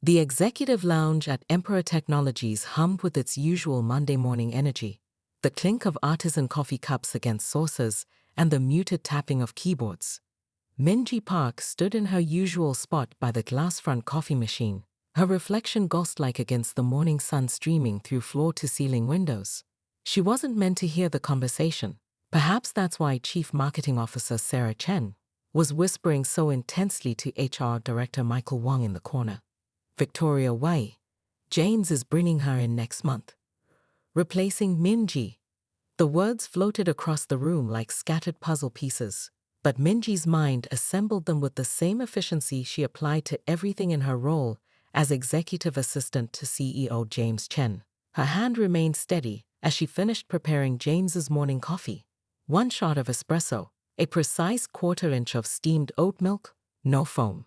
The executive lounge at Emperor Technologies hummed with its usual Monday morning energy, the clink of artisan coffee cups against saucers and the muted tapping of keyboards. Minji Park stood in her usual spot by the glass-front coffee machine, her reflection ghost-like against the morning sun streaming through floor-to-ceiling windows. She wasn't meant to hear the conversation. Perhaps that's why Chief Marketing Officer Sarah Chen was whispering so intensely to HR Director Michael Wong in the corner. Victoria Wei, James is bringing her in next month. Replacing Minji. The words floated across the room like scattered puzzle pieces, but Minji's mind assembled them with the same efficiency she applied to everything in her role as executive assistant to CEO James Chen. Her hand remained steady as she finished preparing James's morning coffee. One shot of espresso, a precise quarter-inch of steamed oat milk, no foam.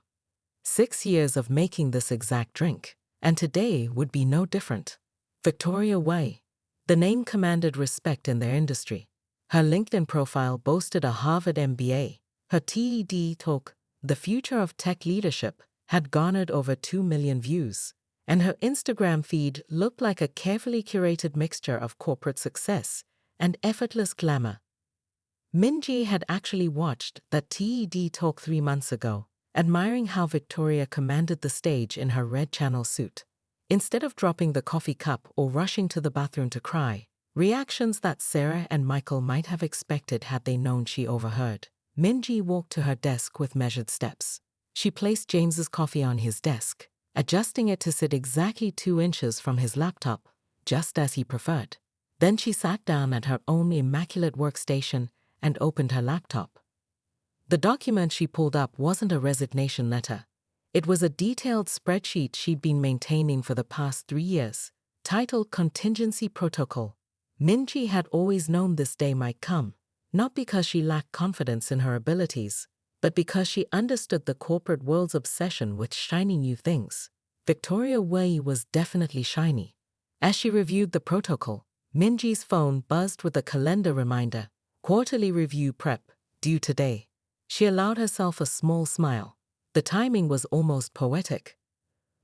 6 years of making this exact drink, and today would be no different. Victoria Wei. The name commanded respect in their industry. Her LinkedIn profile boasted a Harvard MBA. Her TED talk, The Future of Tech Leadership, had garnered over 2 million views, and her Instagram feed looked like a carefully curated mixture of corporate success and effortless glamour. Minji had actually watched that TED talk 3 months ago, admiring how Victoria commanded the stage in her red channel suit. Instead of dropping the coffee cup or rushing to the bathroom to cry, reactions that Sarah and Michael might have expected had they known she overheard, Minji walked to her desk with measured steps. She placed James's coffee on his desk, adjusting it to sit exactly 2 inches from his laptop, just as he preferred. Then she sat down at her own immaculate workstation and opened her laptop. The document she pulled up wasn't a resignation letter. It was a detailed spreadsheet she'd been maintaining for the past 3 years, titled Contingency Protocol. Minji had always known this day might come, not because she lacked confidence in her abilities, but because she understood the corporate world's obsession with shiny new things. Victoria Wei was definitely shiny. As she reviewed the protocol, Minji's phone buzzed with a calendar reminder, quarterly review prep, due today. She allowed herself a small smile. The timing was almost poetic.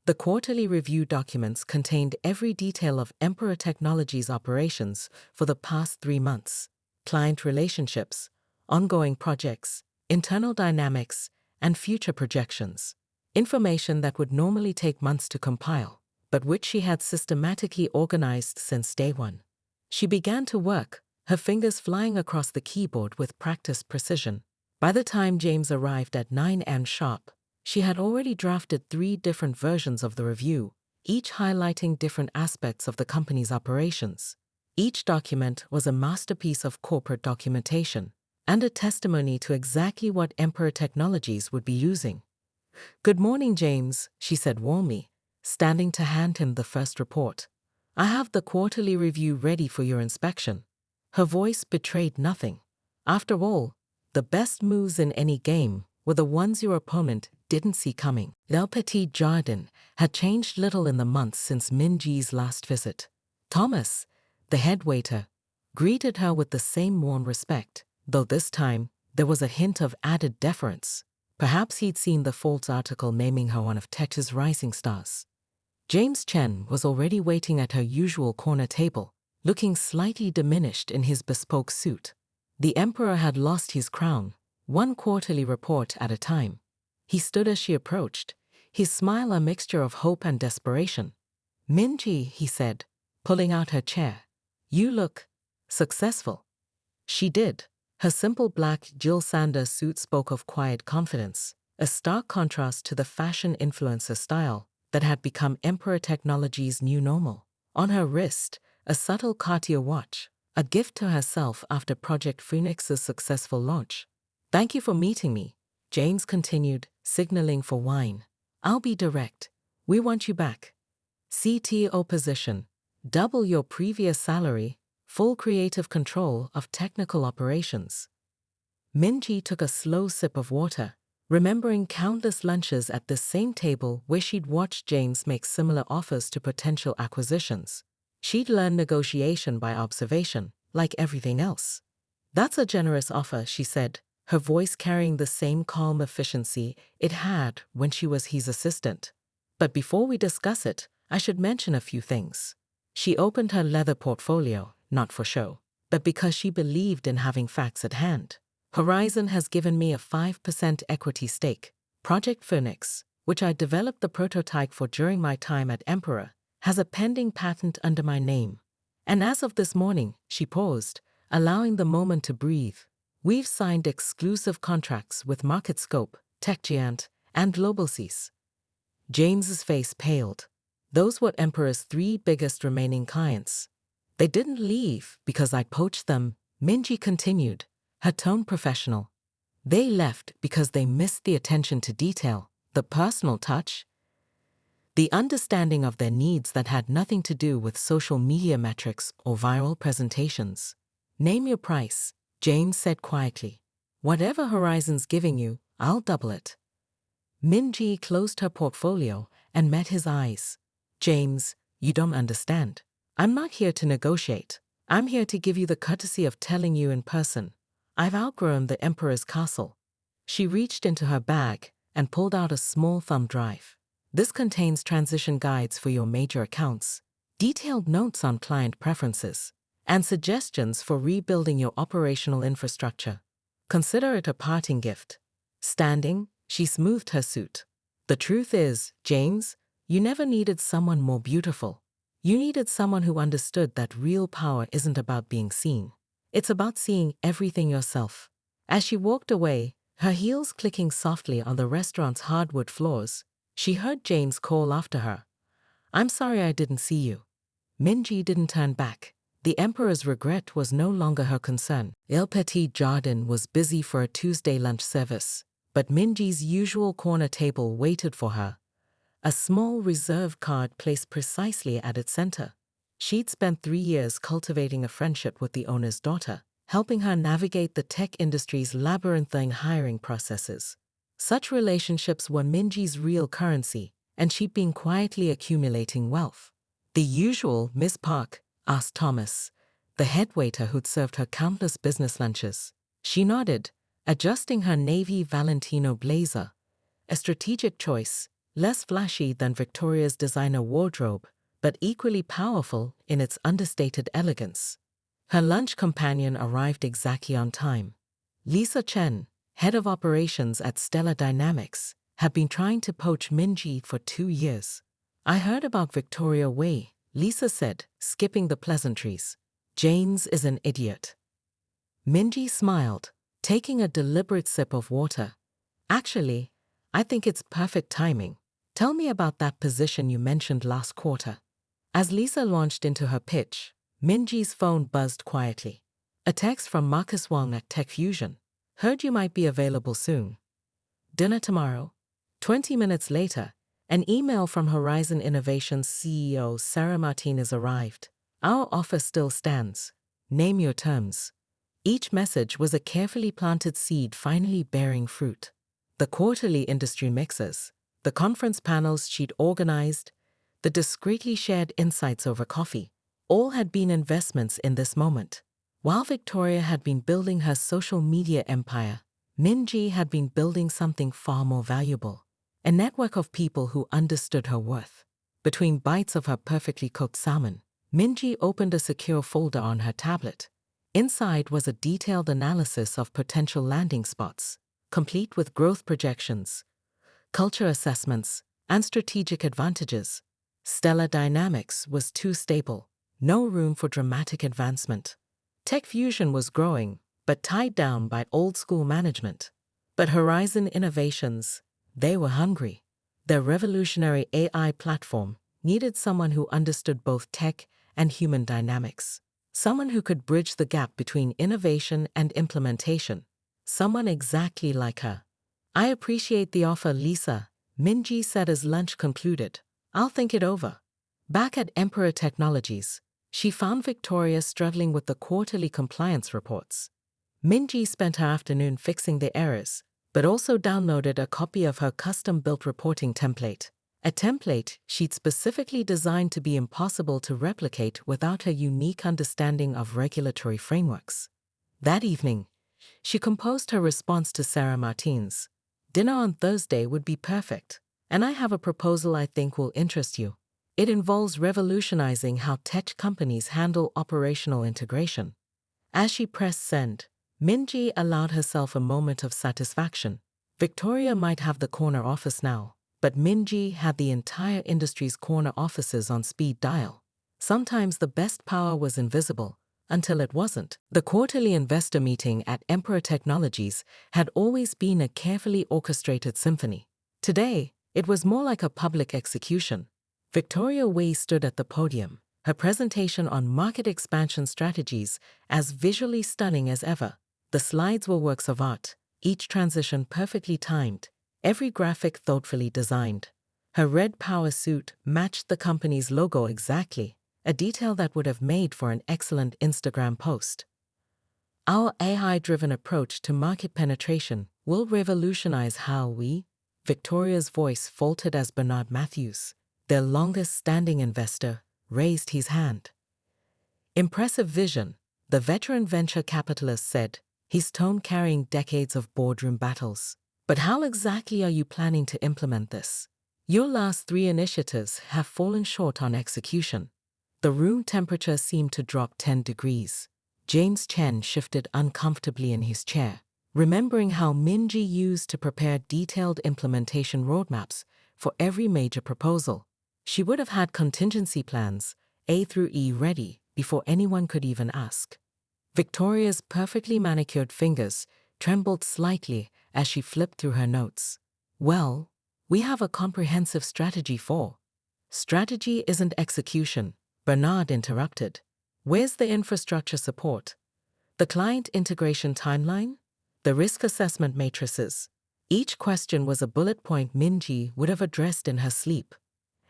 The quarterly review documents contained every detail of Emperor Technologies' operations for the past 3 months, client relationships, ongoing projects, internal dynamics, and future projections. Information that would normally take months to compile, but which she had systematically organized since day one. She began to work, her fingers flying across the keyboard with practiced precision. By the time James arrived at 9 a.m. sharp, she had already drafted 3 different versions of the review, each highlighting different aspects of the company's operations. Each document was a masterpiece of corporate documentation and a testimony to exactly what Emperor Technologies would be using. "Good morning, James," she said warmly, standing to hand him the first report. "I have the quarterly review ready for your inspection." Her voice betrayed nothing. After all, the best moves in any game were the ones your opponent didn't see coming. Le Petit Jardin had changed little in the months since Minji's last visit. Thomas, the head waiter, greeted her with the same warm respect, though this time there was a hint of added deference. Perhaps he'd seen the Forbes article naming her one of Tech's rising stars. James Chen was already waiting at her usual corner table, looking slightly diminished in his bespoke suit. The emperor had lost his crown, one quarterly report at a time. He stood as she approached, his smile a mixture of hope and desperation. "Minji," he said, pulling out her chair, "you look successful." She did. Her simple black Jill Sander suit spoke of quiet confidence, a stark contrast to the fashion influencer style that had become Emperor Technologies' new normal. On her wrist, a subtle Cartier watch, a gift to herself after Project Phoenix's successful launch. "Thank you for meeting me," James continued, signaling for wine. "I'll be direct. We want you back. CTO position, double your previous salary, full creative control of technical operations." Minji took a slow sip of water, remembering countless lunches at this same table where she'd watched James make similar offers to potential acquisitions. She'd learned negotiation by observation, like everything else. "That's a generous offer," she said, her voice carrying the same calm efficiency it had when she was his assistant. But before we discuss it, I should mention a few things. She opened her leather portfolio, not for show, but because she believed in having facts at hand. Horizon has given me a 5% equity stake. Project Phoenix, which I developed the prototype for during my time at Emperor, has a pending patent under my name. And as of this morning, she paused, allowing the moment to breathe. We've signed exclusive contracts with MarketScope, TechGiant, and GlobalSeas. James's face paled. Those were Emperor's 3 biggest remaining clients. They didn't leave because I poached them, Minji continued, her tone professional. They left because they missed the attention to detail, the personal touch, the understanding of their needs that had nothing to do with social media metrics or viral presentations. Name your price, James said quietly. Whatever Horizon's giving you, I'll double it. Minji closed her portfolio and met his eyes. James, you don't understand. I'm not here to negotiate. I'm here to give you the courtesy of telling you in person. I've outgrown the Emperor's castle. She reached into her bag and pulled out a small thumb drive. This contains transition guides for your major accounts, detailed notes on client preferences, and suggestions for rebuilding your operational infrastructure. Consider it a parting gift. Standing, she smoothed her suit. The truth is, James, you never needed someone more beautiful. You needed someone who understood that real power isn't about being seen. It's about seeing everything yourself. As she walked away, her heels clicking softly on the restaurant's hardwood floors, she heard James call after her. I'm sorry I didn't see you. Minji didn't turn back. The Emperor's regret was no longer her concern. Il Petit Jardin was busy for a Tuesday lunch service, but Minji's usual corner table waited for her. A small reserved card placed precisely at its center. She'd spent 3 years cultivating a friendship with the owner's daughter, helping her navigate the tech industry's labyrinthine hiring processes. Such relationships were Minji's real currency, and she'd been quietly accumulating wealth. The usual, Miss Park? Asked Thomas, the head waiter who'd served her countless business lunches. She nodded, adjusting her navy Valentino blazer. A strategic choice, less flashy than Victoria's designer wardrobe, but equally powerful in its understated elegance. Her lunch companion arrived exactly on time. Lisa Chen, head of operations at Stellar Dynamics, had been trying to poach Minji for 2 years. I heard about Victoria Wei, Lisa said, skipping the pleasantries. James is an idiot. Minji smiled, taking a deliberate sip of water. Actually, I think it's perfect timing. Tell me about that position you mentioned last quarter. As Lisa launched into her pitch, Minji's phone buzzed quietly. A text from Marcus Wong at Tech Fusion. Heard you might be available soon. Dinner tomorrow? 20 minutes later, an email from Horizon Innovations CEO Sarah Martinez arrived. Our offer still stands. Name your terms. Each message was a carefully planted seed finally bearing fruit. The quarterly industry mixes, the conference panels she'd organized, the discreetly shared insights over coffee, all had been investments in this moment. While Victoria had been building her social media empire, Minji had been building something far more valuable. A network of people who understood her worth. Between bites of her perfectly cooked salmon, Minji opened a secure folder on her tablet. Inside was a detailed analysis of potential landing spots, complete with growth projections, culture assessments, and strategic advantages. Stellar Dynamics was too stable, no room for dramatic advancement. Tech Fusion was growing, but tied down by old-school management. But Horizon Innovations, they were hungry. Their revolutionary AI platform needed someone who understood both tech and human dynamics. Someone who could bridge the gap between innovation and implementation. Someone exactly like her. I appreciate the offer, Lisa, Minji said as lunch concluded. I'll think it over. Back at Emperor Technologies, she found Victoria struggling with the quarterly compliance reports. Minji spent her afternoon fixing the errors, but also downloaded a copy of her custom-built reporting template, a template she'd specifically designed to be impossible to replicate without her unique understanding of regulatory frameworks. That evening, she composed her response to Sarah Martinez. Dinner on Thursday would be perfect, and I have a proposal I think will interest you. It involves revolutionizing how tech companies handle operational integration. As she pressed send, Minji allowed herself a moment of satisfaction. Victoria might have the corner office now, but Minji had the entire industry's corner offices on speed dial. Sometimes the best power was invisible, until it wasn't. The quarterly investor meeting at Emperor Technologies had always been a carefully orchestrated symphony. Today, it was more like a public execution. Victoria Wei stood at the podium, her presentation on market expansion strategies as visually stunning as ever. The slides were works of art, each transition perfectly timed, every graphic thoughtfully designed. Her red power suit matched the company's logo exactly, a detail that would have made for an excellent Instagram post. Our AI-driven approach to market penetration will revolutionize how we, Victoria's voice faltered as Bernard Matthews, their longest-standing investor, raised his hand. Impressive vision, the veteran venture capitalist said, his tone carrying decades of boardroom battles. But how exactly are you planning to implement this? Your last 3 initiatives have fallen short on execution. The room temperature seemed to drop 10 degrees. James Chen shifted uncomfortably in his chair, remembering how Minji used to prepare detailed implementation roadmaps for every major proposal. She would have had contingency plans, A through E, ready before anyone could even ask. Victoria's perfectly manicured fingers trembled slightly as she flipped through her notes. Well, we have a comprehensive strategy for. Strategy isn't execution, Bernard interrupted. Where's the infrastructure support? The client integration timeline? The risk assessment matrices? Each question was a bullet point Minji would have addressed in her sleep.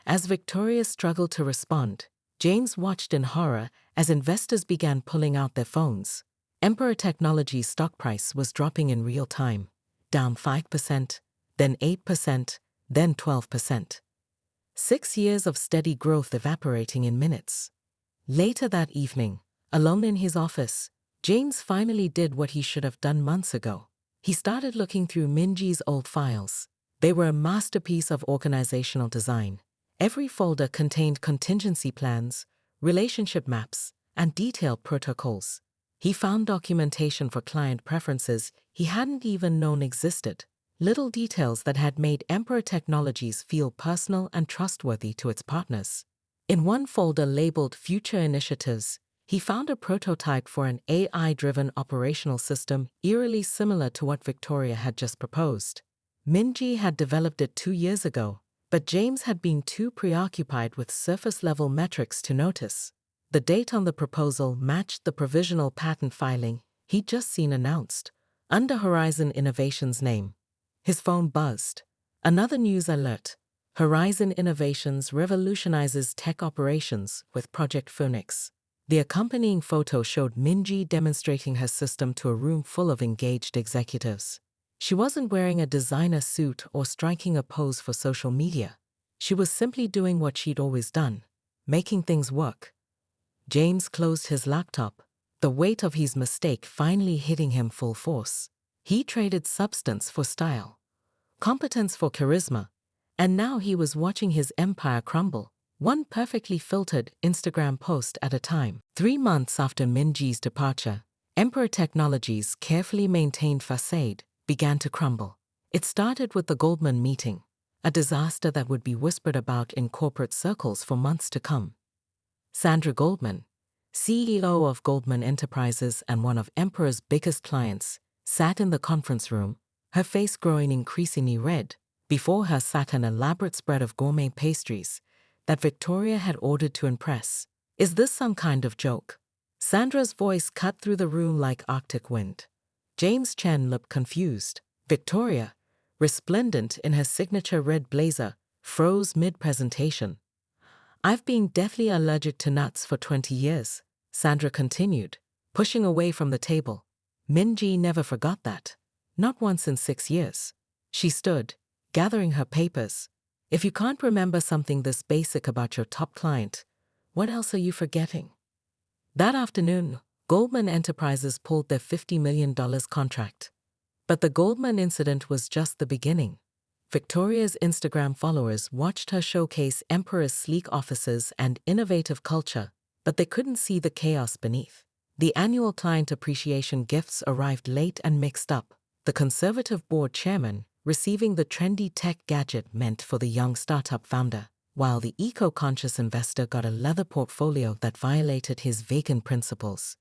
As Victoria struggled to respond, James watched in horror as investors began pulling out their phones. Emperor Technologies' stock price was dropping in real time, down 5%, then 8%, then 12%. 6 years of steady growth evaporating in minutes. Later that evening, alone in his office, James finally did what he should have done months ago. He started looking through Minji's old files. They were a masterpiece of organizational design. Every folder contained contingency plans, relationship maps, and detailed protocols. He found documentation for client preferences he hadn't even known existed, little details that had made Emperor Technologies feel personal and trustworthy to its partners. In one folder labeled Future Initiatives, he found a prototype for an AI-driven operational system eerily similar to what Victoria had just proposed. Minji had developed it 2 years ago, but James had been too preoccupied with surface-level metrics to notice. The date on the proposal matched the provisional patent filing he'd just seen announced, under Horizon Innovations' name. His phone buzzed. Another news alert. Horizon Innovations revolutionizes tech operations with Project Phoenix. The accompanying photo showed Minji demonstrating her system to a room full of engaged executives. She wasn't wearing a designer suit or striking a pose for social media. She was simply doing what she'd always done, making things work. James closed his laptop, the weight of his mistake finally hitting him full force. He traded substance for style, competence for charisma, and now he was watching his empire crumble, one perfectly filtered Instagram post at a time. 3 months after Minji's departure, Emperor Technologies' carefully maintained facade began to crumble. It started with the Goldman meeting, a disaster that would be whispered about in corporate circles for months to come. Sandra Goldman, CEO of Goldman Enterprises and one of Emperor's biggest clients, sat in the conference room, her face growing increasingly red. Before her sat an elaborate spread of gourmet pastries that Victoria had ordered to impress. Is this some kind of joke? Sandra's voice cut through the room like Arctic wind. James Chen looked confused. Victoria, resplendent in her signature red blazer, froze mid-presentation. I've been deathly allergic to nuts for 20 years, Sandra continued, pushing away from the table. Minji never forgot that. Not once in 6 years. She stood, gathering her papers. If you can't remember something this basic about your top client, what else are you forgetting? That afternoon, Goldman Enterprises pulled their $50 million contract. But the Goldman incident was just the beginning. Victoria's Instagram followers watched her showcase Emperor's sleek offices and innovative culture, but they couldn't see the chaos beneath. The annual client appreciation gifts arrived late and mixed up. The conservative board chairman receiving the trendy tech gadget meant for the young startup founder, while the eco-conscious investor got a leather portfolio that violated his vegan principles.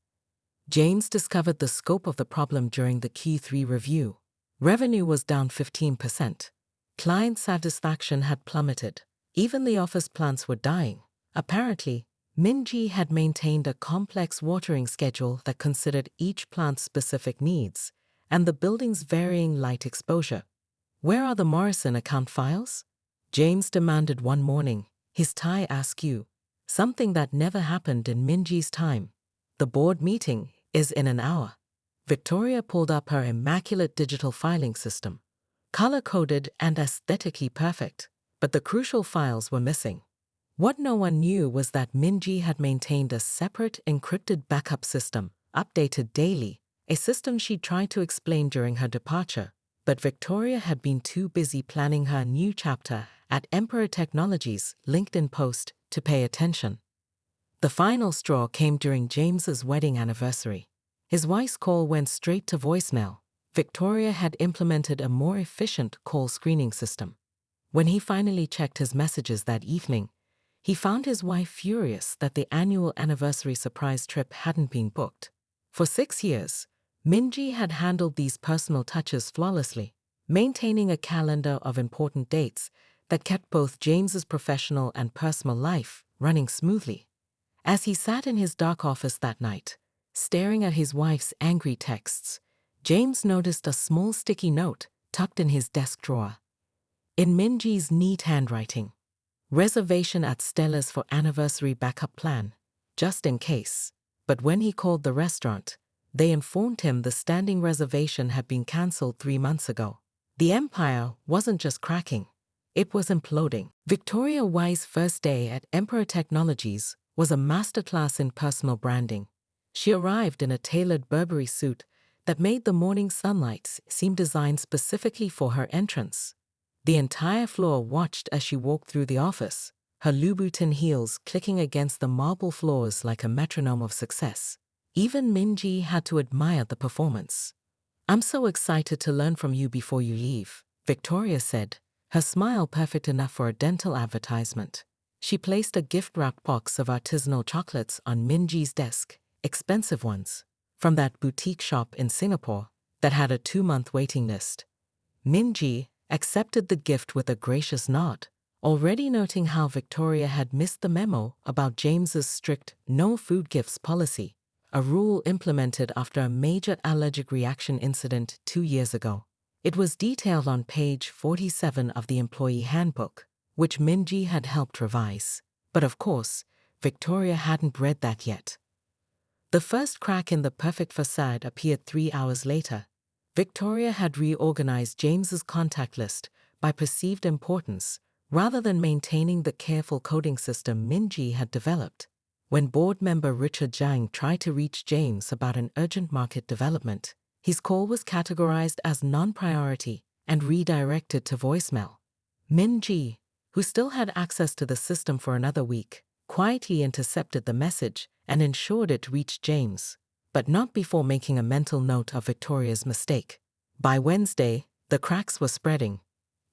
James discovered the scope of the problem during the Q3 review. Revenue was down 15%. Client satisfaction had plummeted. Even the office plants were dying. Apparently, Minji had maintained a complex watering schedule that considered each plant's specific needs and the building's varying light exposure. "Where are the Morrison account files?" James demanded one morning, his tie askew, something that never happened in Minji's time. "The board meeting is in an hour." Victoria pulled up her immaculate digital filing system, color-coded and aesthetically perfect, but the crucial files were missing. What no one knew was that Minji had maintained a separate encrypted backup system, updated daily, a system she tried to explain during her departure, but Victoria had been too busy planning her new chapter at Emperor Technologies' LinkedIn post to pay attention. The final straw came during James's wedding anniversary. His wife's call went straight to voicemail. Victoria had implemented a more efficient call screening system. When he finally checked his messages that evening, he found his wife furious that the annual anniversary surprise trip hadn't been booked. For 6 years, Minji had handled these personal touches flawlessly, maintaining a calendar of important dates that kept both James's professional and personal life running smoothly. As he sat in his dark office that night, staring at his wife's angry texts, James noticed a small sticky note tucked in his desk drawer. In Minji's neat handwriting, "Reservation at Stella's for anniversary backup plan, just in case." But when he called the restaurant, they informed him the standing reservation had been cancelled 3 months ago. The empire wasn't just cracking, it was imploding. Victoria Wai's first day at Emperor Technologies was a masterclass in personal branding. She arrived in a tailored Burberry suit that made the morning sunlight seem designed specifically for her entrance. The entire floor watched as she walked through the office, her Louboutin heels clicking against the marble floors like a metronome of success. Even Minji had to admire the performance. "I'm so excited to learn from you before you leave," Victoria said, her smile perfect enough for a dental advertisement. She placed a gift-wrapped box of artisanal chocolates on Minji's desk, expensive ones, from that boutique shop in Singapore that had a 2-month waiting list. Minji accepted the gift with a gracious nod, already noting how Victoria had missed the memo about James's strict no food gifts policy, a rule implemented after a major allergic reaction incident 2 years ago. It was detailed on page 47 of the employee handbook, which Minji had helped revise. But of course, Victoria hadn't read that yet. The first crack in the perfect facade appeared 3 hours later. Victoria had reorganized James's contact list by perceived importance, rather than maintaining the careful coding system Minji had developed. When board member Richard Zhang tried to reach James about an urgent market development, his call was categorized as non-priority and redirected to voicemail. Minji, who still had access to the system for another week, quietly intercepted the message and ensured it reached James, but not before making a mental note of Victoria's mistake. By Wednesday, the cracks were spreading.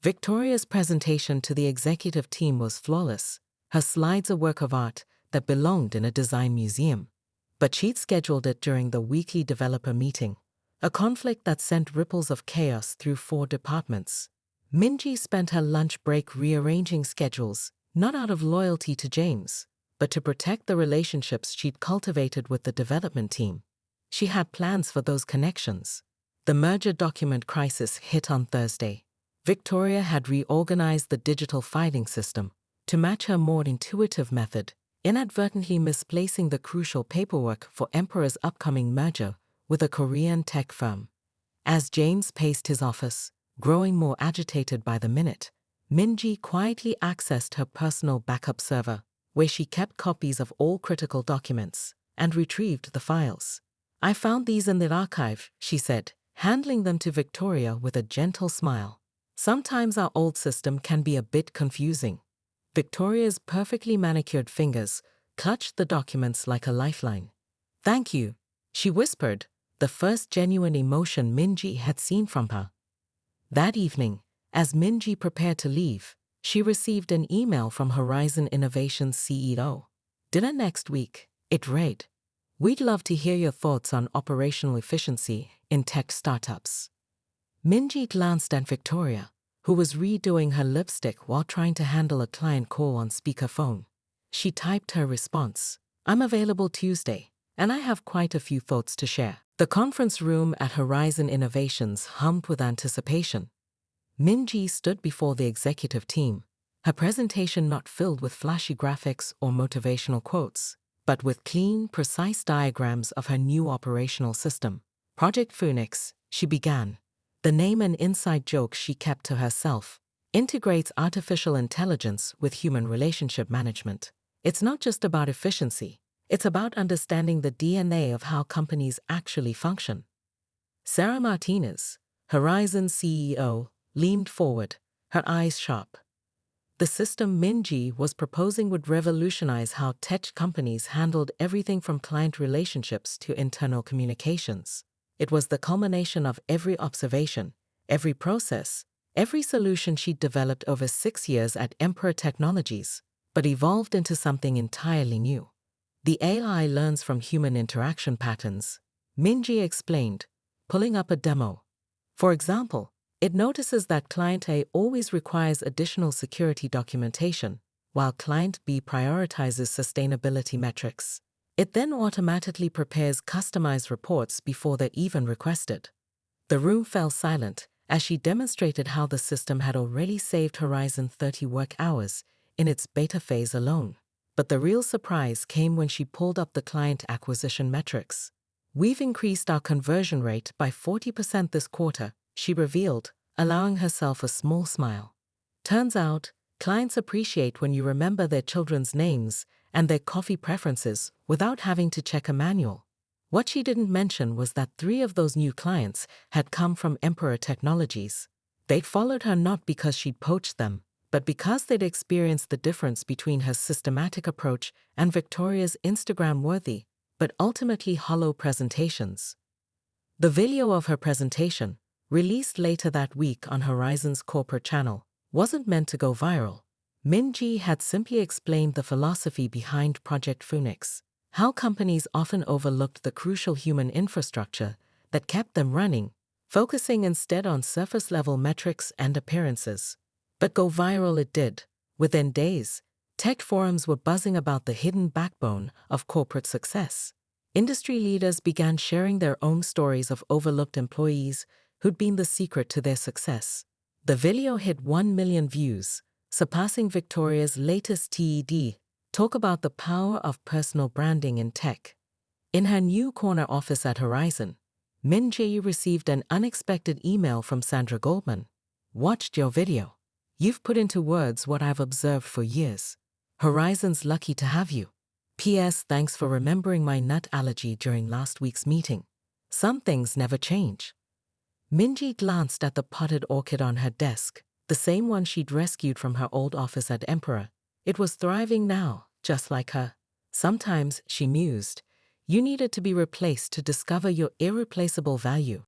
Victoria's presentation to the executive team was flawless, her slides a work of art that belonged in a design museum. But she'd scheduled it during the weekly developer meeting, a conflict that sent ripples of chaos through 4 departments. Minji spent her lunch break rearranging schedules, not out of loyalty to James, but to protect the relationships she'd cultivated with the development team. She had plans for those connections. The merger document crisis hit on Thursday. Victoria had reorganized the digital filing system to match her more intuitive method, inadvertently misplacing the crucial paperwork for Emperor's upcoming merger with a Korean tech firm. As James paced his office, growing more agitated by the minute, Minji quietly accessed her personal backup server, where she kept copies of all critical documents, and retrieved the files. "I found these in the archive," she said, handing them to Victoria with a gentle smile. Sometimes our old system can be a bit confusing. Victoria's perfectly manicured fingers clutched the documents like a lifeline. "Thank you," she whispered, the first genuine emotion Minji had seen from her. That evening, as Minji prepared to leave, she received an email from Horizon Innovation's CEO. "Dinner next week," it read. "We'd love to hear your thoughts on operational efficiency in tech startups." Minji glanced at Victoria, who was redoing her lipstick while trying to handle a client call on speakerphone. She typed her response, "I'm available Tuesday, and I have quite a few thoughts to share." The conference room at Horizon Innovations hummed with anticipation. Minji stood before the executive team, her presentation not filled with flashy graphics or motivational quotes, but with clean, precise diagrams of her new operational system. "Project Phoenix," she began. The name and inside joke she kept to herself, integrates artificial intelligence with human relationship management. It's not just about efficiency. It's about understanding the DNA of how companies actually function. Sarah Martinez, Horizon's CEO, leaned forward, her eyes sharp. The system Minji was proposing would revolutionize how tech companies handled everything from client relationships to internal communications. It was the culmination of every observation, every process, every solution she'd developed over 6 years at Emperor Technologies, but evolved into something entirely new. "The AI learns from human interaction patterns," Minji explained, pulling up a demo. "For example, it notices that client A always requires additional security documentation, while client B prioritizes sustainability metrics. It then automatically prepares customized reports before they're even requested." The room fell silent as she demonstrated how the system had already saved Horizon 30 work hours in its beta phase alone. But the real surprise came when she pulled up the client acquisition metrics. "We've increased our conversion rate by 40% this quarter," she revealed, allowing herself a small smile. "Turns out, clients appreciate when you remember their children's names and their coffee preferences without having to check a manual." What she didn't mention was that 3 of those new clients had come from Emperor Technologies. They'd followed her not because she'd poached them, but because they'd experienced the difference between her systematic approach and Victoria's Instagram-worthy, but ultimately hollow presentations. The video of her presentation, released later that week on Horizon's corporate channel, wasn't meant to go viral. Minji had simply explained the philosophy behind Project Phoenix, how companies often overlooked the crucial human infrastructure that kept them running, focusing instead on surface-level metrics and appearances. But go viral it did. Within days, tech forums were buzzing about the hidden backbone of corporate success. Industry leaders began sharing their own stories of overlooked employees who'd been the secret to their success. The video hit 1 million views, surpassing Victoria's latest TED, Talk About the Power of Personal Branding in Tech. In her new corner office at Horizon, Minji received an unexpected email from Sandra Goldman. "Watched your video. You've put into words what I've observed for years. Horizon's lucky to have you. P.S. Thanks for remembering my nut allergy during last week's meeting. Some things never change." Minji glanced at the potted orchid on her desk, the same one she'd rescued from her old office at Emperor. It was thriving now, just like her. Sometimes, she mused, you needed to be replaced to discover your irreplaceable value.